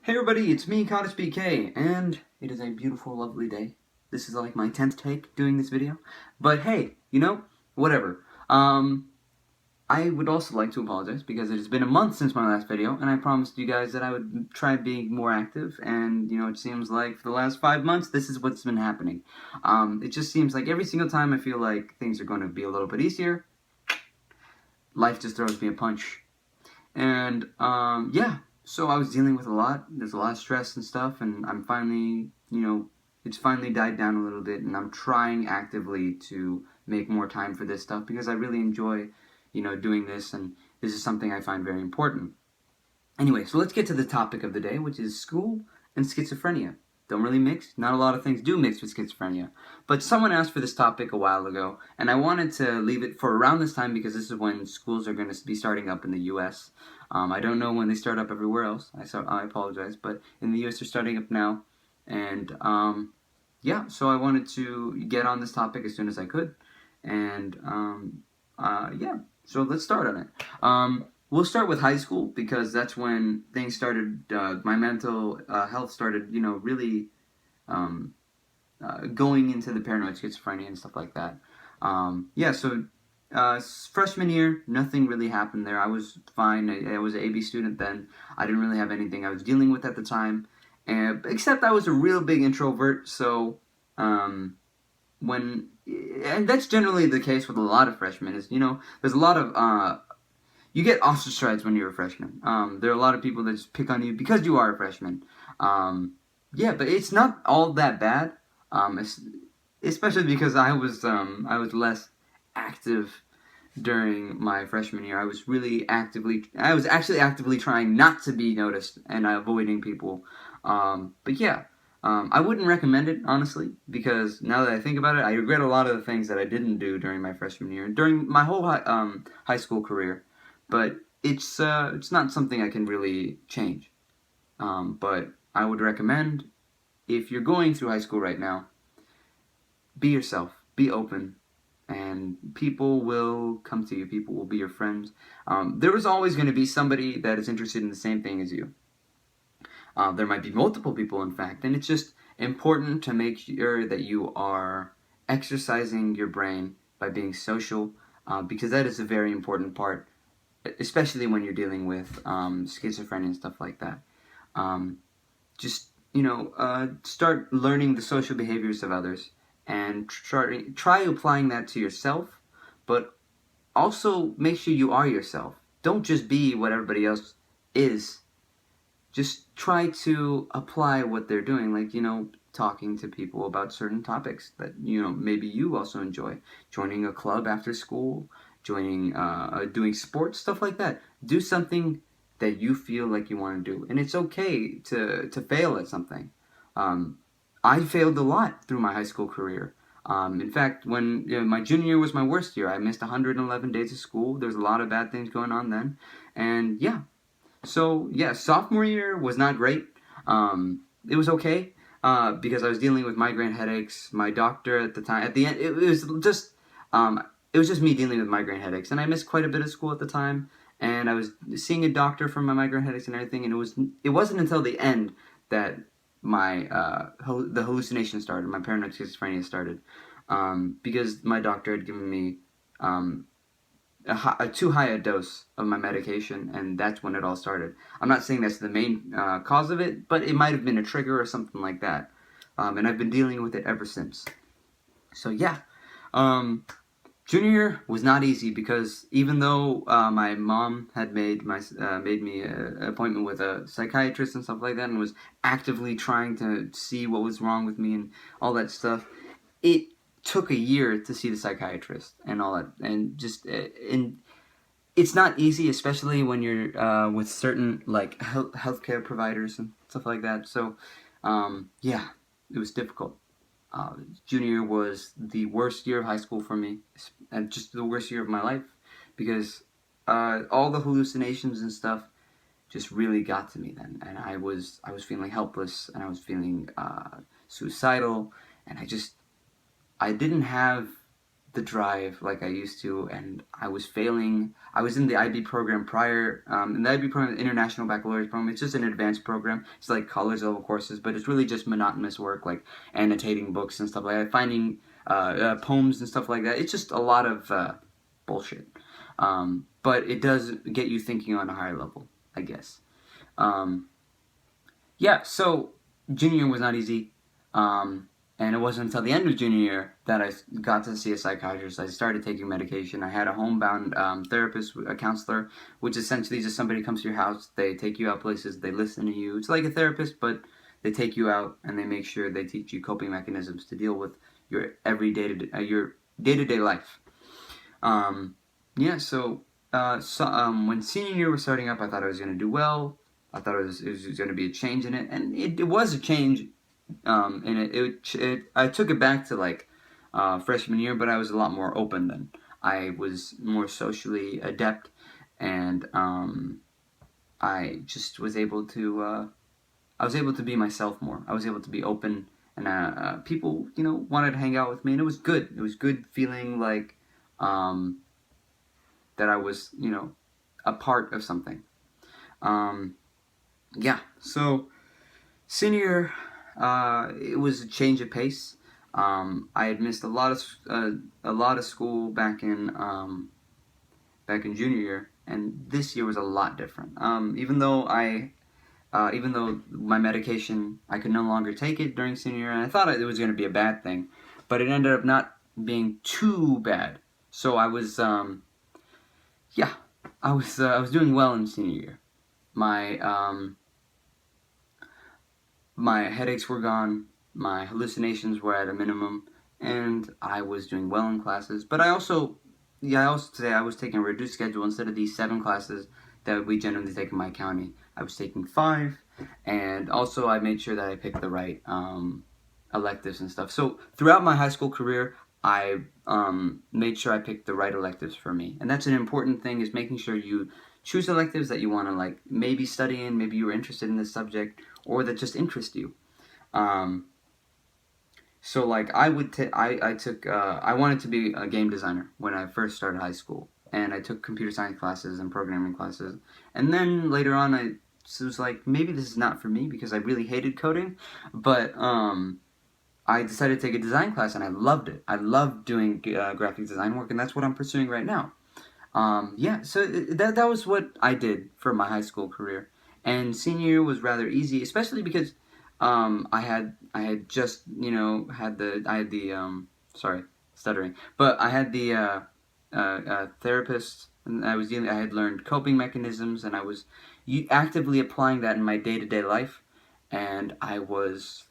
Hey everybody, it's me, cottagepk, and it is a beautiful, lovely day. This is like my 10th take doing this video, but hey, whatever. I would also like to apologize because it has been a month since my last video, and I promised you guys that I would try being more active, and it seems like for the last 5 months, this is what's been happening. It just seems like every single time I feel like things are going to be a little bit easier, life just throws me a punch. And, yeah, so I was dealing with a lot. There's a lot of stress and stuff, and I'm finally, it's finally died down a little bit, and I'm trying actively to make more time for this stuff because I really enjoy, doing this, and this is something I find very important. Anyway, so let's get to the topic of the day, which is school and schizophrenia. Don't really mix. Not a lot of things do mix with schizophrenia. But someone asked for this topic a while ago, and I wanted to leave it for around this time because this is when schools are going to be starting up in the U.S. I don't know when they start up everywhere else. I apologize, but in the U.S. they're starting up now. And yeah, so I wanted to get on this topic as soon as I could. And yeah, so let's start on it. We'll start with high school because that's when things started, my mental health started, really going into the paranoid schizophrenia and stuff like that. Yeah, so freshman year, nothing really happened there. I was fine. I was an AB student then. I didn't really have anything I was dealing with at the time, except I was a real big introvert, so and that's generally the case with a lot of freshmen, there's a lot of you get ostracized when you're a freshman. There are a lot of people that just pick on you because you are a freshman. Yeah, but it's not all that bad. Especially because I was less active during my freshman year. I was actually actively trying not to be noticed and avoiding people. But yeah, I wouldn't recommend it, honestly, because now that I think about it, I regret a lot of the things that I didn't do during my freshman year, during my whole high school career. But it's not something I can really change. But I would recommend, if you're going through high school right now, be yourself, be open, and people will come to you. People will be your friends. There is always going to be somebody that is interested in the same thing as you. There might be multiple people, in fact, and it's just important to make sure that you are exercising your brain by being social, because that is a very important part, especially when you're dealing with schizophrenia and stuff like that. Just, start learning the social behaviors of others and try applying that to yourself, but also make sure you are yourself. Don't just be what everybody else is. Just try to apply what they're doing, like, talking to people about certain topics that, maybe you also enjoy. Joining a club after school, doing sports, stuff like that. Do something that you feel like you want to do. And it's okay to fail at something. I failed a lot through my high school career. In fact, when my junior year was my worst year, I missed 111 days of school. There's a lot of bad things going on then. And yeah, so yeah, sophomore year was not great. It was okay because I was dealing with migraine headaches. My doctor at the time, at the end, it was just me dealing with migraine headaches, and I missed quite a bit of school at the time. And I was seeing a doctor for my migraine headaches and everything, and it wasn't until the end that the hallucination started, my paranoid schizophrenia started, because my doctor had given me too high a dose of my medication, and that's when it all started. I'm not saying that's the main cause of it, but it might have been a trigger or something like that, and I've been dealing with it ever since. So yeah, junior year was not easy because even though my mom had made me an appointment with a psychiatrist and stuff like that, and was actively trying to see what was wrong with me and all that stuff, it took a year to see the psychiatrist and all that, and it's not easy, especially when you're with certain like healthcare providers and stuff like that. So yeah, it was difficult. Junior year was the worst year of high school for me, and just the worst year of my life, because all the hallucinations and stuff just really got to me then, and I was feeling helpless, and I was feeling suicidal, and I didn't have the drive like I used to, and I was failing. I was in the IB program prior. In the IB program, International Baccalaureate program, it's just an advanced program. It's like college level courses, but it's really just monotonous work, like annotating books and stuff like that, finding poems and stuff like that. It's just a lot of bullshit. But it does get you thinking on a higher level, I guess. Yeah, so junior year was not easy. And it wasn't until the end of junior year that I got to see a psychiatrist. I started taking medication. I had a homebound therapist, a counselor, which essentially is just somebody comes to your house. They take you out places. They listen to you. It's like a therapist, but they take you out and they make sure they teach you coping mechanisms to deal with your your day-to-day life. When senior year was starting up, I thought I was going to do well. I thought it was going to be a change in it, and it was a change. I took it back to like freshman year, but I was a lot more open then. I was more socially adept, and I just was able to. I was able to be myself more. I was able to be open, and people, wanted to hang out with me, and it was good. It was good feeling like that I was, a part of something. So senior, it was a change of pace. I had missed a lot of school back in junior year, and this year was a lot different. Even though my medication, I could no longer take it during senior year, and I thought it was going to be a bad thing, but it ended up not being too bad. So I was, I was doing well in senior year. My headaches were gone, my hallucinations were at a minimum, and I was doing well in classes. But I also say I was taking a reduced schedule. Instead of these 7 classes that we generally take in my county, I was taking 5, and also I made sure that I picked the right electives and stuff. So throughout my high school career, I made sure I picked the right electives for me. And that's an important thing, is making sure you choose electives that you want to maybe study in, maybe you were interested in this subject, or that just interest you. I wanted to be a game designer when I first started high school, and I took computer science classes and programming classes, and then later on I was like, maybe this is not for me, because I really hated coding, but I decided to take a design class, and I loved it. I loved doing graphic design work, and that's what I'm pursuing right now. So that was what I did for my high school career. And senior year was rather easy, especially because I had just therapist, and I had learned coping mechanisms, and I was actively applying that in my day-to-day life, and it was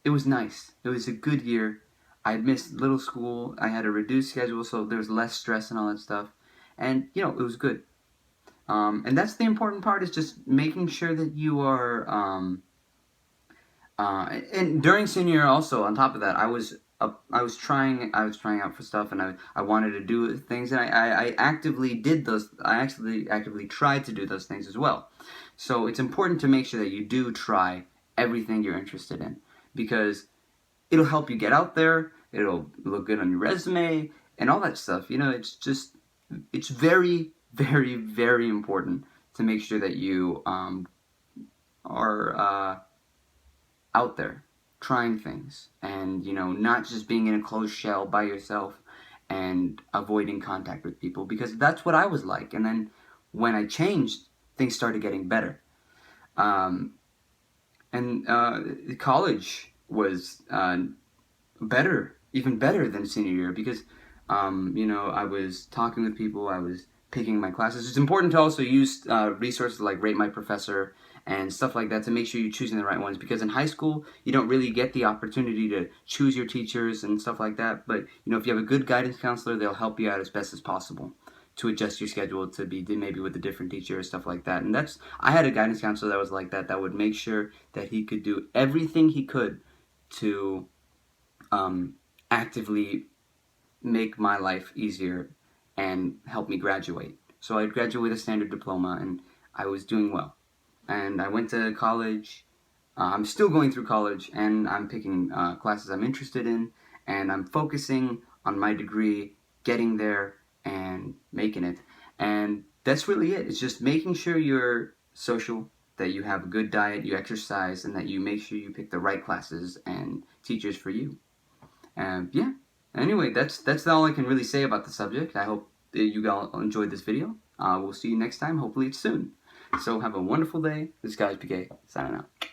nice. It was a good year. I had missed little school. I had a reduced schedule, so there was less stress and all that stuff. And, it was good. And that's the important part, is just making sure that you are... and during senior year also, on top of that, I was trying out for stuff, and I wanted to do things, and I actively did those. I actually actively tried to do those things as well. So it's important to make sure that you do try everything you're interested in, because it'll help you get out there, it'll look good on your resume, and all that stuff. It's very, very, very important to make sure that you are out there trying things, and not just being in a closed shell by yourself and avoiding contact with people, because that's what I was like. And then when I changed, things started getting better. College was even better than senior year, because I was talking with people, I was picking my classes. It's important to also use resources like Rate My Professor and stuff like that to make sure you're choosing the right ones, because in high school you don't really get the opportunity to choose your teachers and stuff like that. But if you have a good guidance counselor, they'll help you out as best as possible to adjust your schedule to be maybe with a different teacher or stuff like that. And I had a guidance counselor that was like that would make sure that he could do everything he could to actively make my life easier and help me graduate. So I graduated with a standard diploma, and I was doing well. And I went to college. I'm still going through college, and I'm picking classes I'm interested in, and I'm focusing on my degree getting there and making it. And that's really it. It's just making sure you're social, that you have a good diet, you exercise, and that you make sure you pick the right classes and teachers for you. And yeah, anyway, that's all I can really say about the subject. I hope that you all enjoyed this video. We'll see you next time. Hopefully it's soon. So have a wonderful day. This guy's PK, signing out.